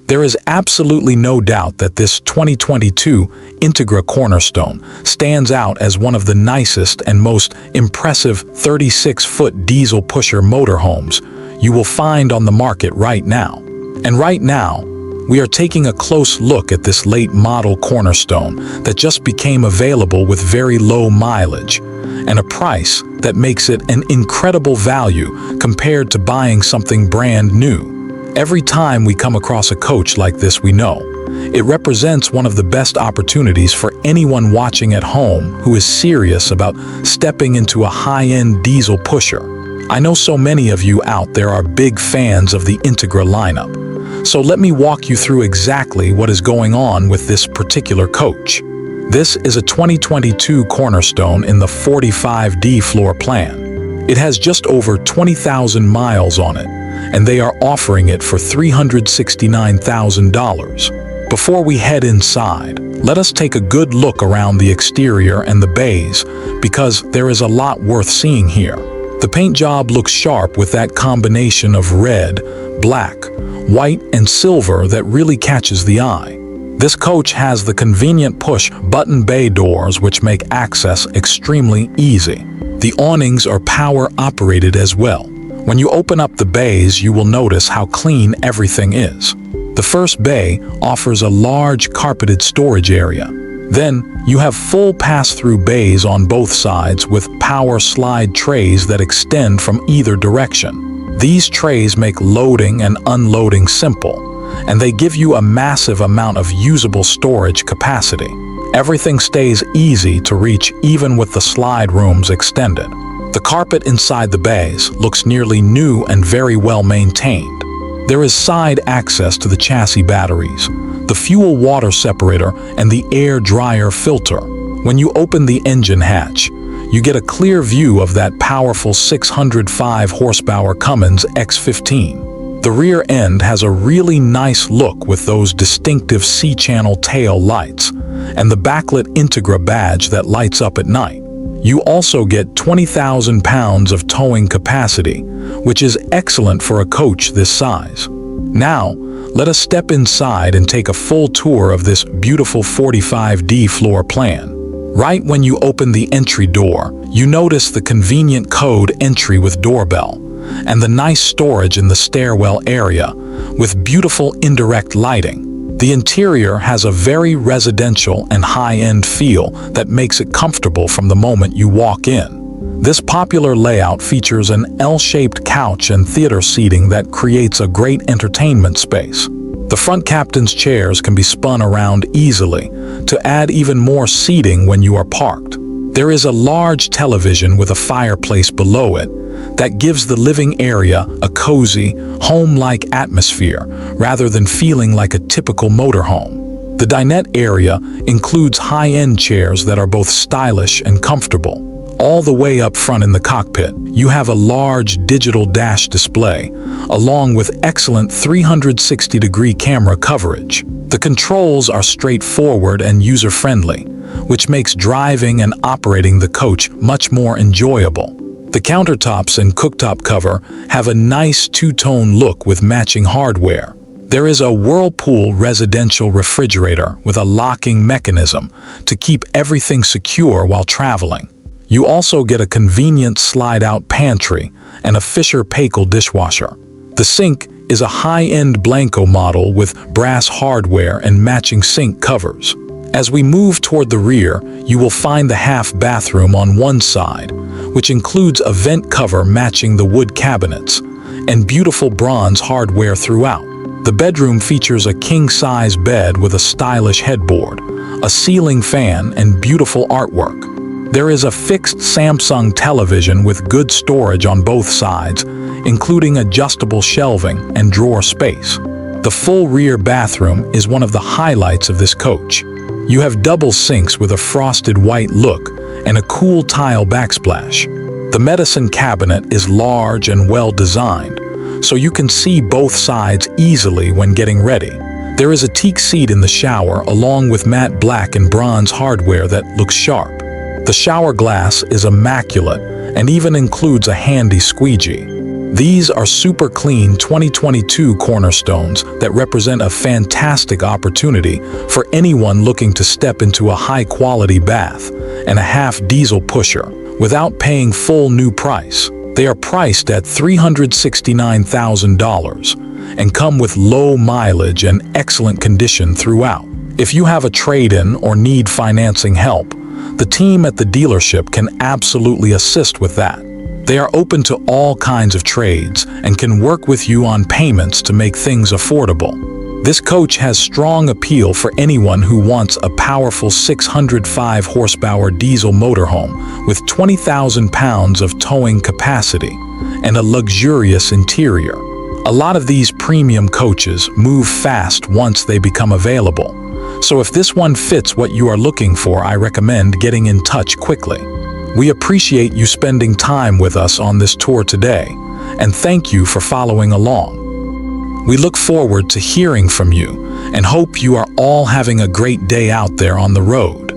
There is absolutely no doubt that this 2022 Integra Cornerstone stands out as one of the nicest and most impressive 36-foot diesel pusher motorhomes you will find on the market right now. And right now, we are taking a close look at this late model Cornerstone that just became available with very low mileage and a price that makes it an incredible value compared to buying something brand new. Every time we come across a coach like this, we know it represents one of the best opportunities for anyone watching at home who is serious about stepping into a high-end diesel pusher. I know so many of you out there are big fans of the Integra lineup. So let me walk you through exactly what is going on with this particular coach. This is a 2022 Cornerstone in the 45D floor plan. It has just over 20,000 miles on it, and they are offering it for $369,000. Before we head inside, let us take a good look around the exterior and the bays, because there is a lot worth seeing here. The paint job looks sharp with that combination of red, black, white, and silver that really catches the eye. This coach has the convenient push-button bay doors which make access extremely easy. The awnings are power-operated as well. When you open up the bays, you will notice how clean everything is. The first bay offers a large carpeted storage area. Then, you have full pass-through bays on both sides with power slide trays that extend from either direction. These trays make loading and unloading simple, and they give you a massive amount of usable storage capacity. Everything stays easy to reach even with the slide rooms extended. The carpet inside the bays looks nearly new and very well maintained. There is side access to the chassis batteries, the fuel water separator, and the air dryer filter. When you open the engine hatch, you get a clear view of that powerful 605 horsepower Cummins X15. The rear end has a really nice look with those distinctive C-channel tail lights and the backlit Integra badge that lights up at night. You also get 20,000 pounds of towing capacity, which is excellent for a coach this size. Now, let us step inside and take a full tour of this beautiful 45D floor plan. Right when you open the entry door, you notice the convenient code entry with doorbell and the nice storage in the stairwell area with beautiful indirect lighting. The interior has a very residential and high-end feel that makes it comfortable from the moment you walk in. This popular layout features an L-shaped couch and theater seating that creates a great entertainment space. The front captain's chairs can be spun around easily to add even more seating when you are parked. There is a large television with a fireplace below it that gives the living area a cozy, home-like atmosphere rather than feeling like a typical motorhome. The dinette area includes high-end chairs that are both stylish and comfortable. All the way up front in the cockpit, you have a large digital dash display, along with excellent 360-degree camera coverage. The controls are straightforward and user-friendly, which makes driving and operating the coach much more enjoyable. The countertops and cooktop cover have a nice two-tone look with matching hardware. There is a Whirlpool residential refrigerator with a locking mechanism to keep everything secure while traveling. You also get a convenient slide-out pantry and a Paykel dishwasher. The sink is a high-end Blanco model with brass hardware and matching sink covers. As we move toward the rear, you will find the half bathroom on one side, which includes a vent cover matching the wood cabinets, and beautiful bronze hardware throughout. The bedroom features a king-size bed with a stylish headboard, a ceiling fan, and beautiful artwork. There is a fixed Samsung television with good storage on both sides, including adjustable shelving and drawer space. The full rear bathroom is one of the highlights of this coach. You have double sinks with a frosted white look and a cool tile backsplash. The medicine cabinet is large and well designed, so you can see both sides easily when getting ready. There is a teak seat in the shower along with matte black and bronze hardware that looks sharp. The shower glass is immaculate and even includes a handy squeegee. These are super clean 2022 Cornerstones that represent a fantastic opportunity for anyone looking to step into a high-quality bath and a half diesel pusher without paying full new price. They are priced at $369,000 and come with low mileage and excellent condition throughout. If you have a trade-in or need financing help, the team at the dealership can absolutely assist with that. They are open to all kinds of trades and can work with you on payments to make things affordable. This coach has strong appeal for anyone who wants a powerful 605 horsepower diesel motorhome with 20,000 pounds of towing capacity and a luxurious interior. A lot of these premium coaches move fast once they become available. So if this one fits what you are looking for, I recommend getting in touch quickly. We appreciate you spending time with us on this tour today, and thank you for following along. We look forward to hearing from you and hope you are all having a great day out there on the road.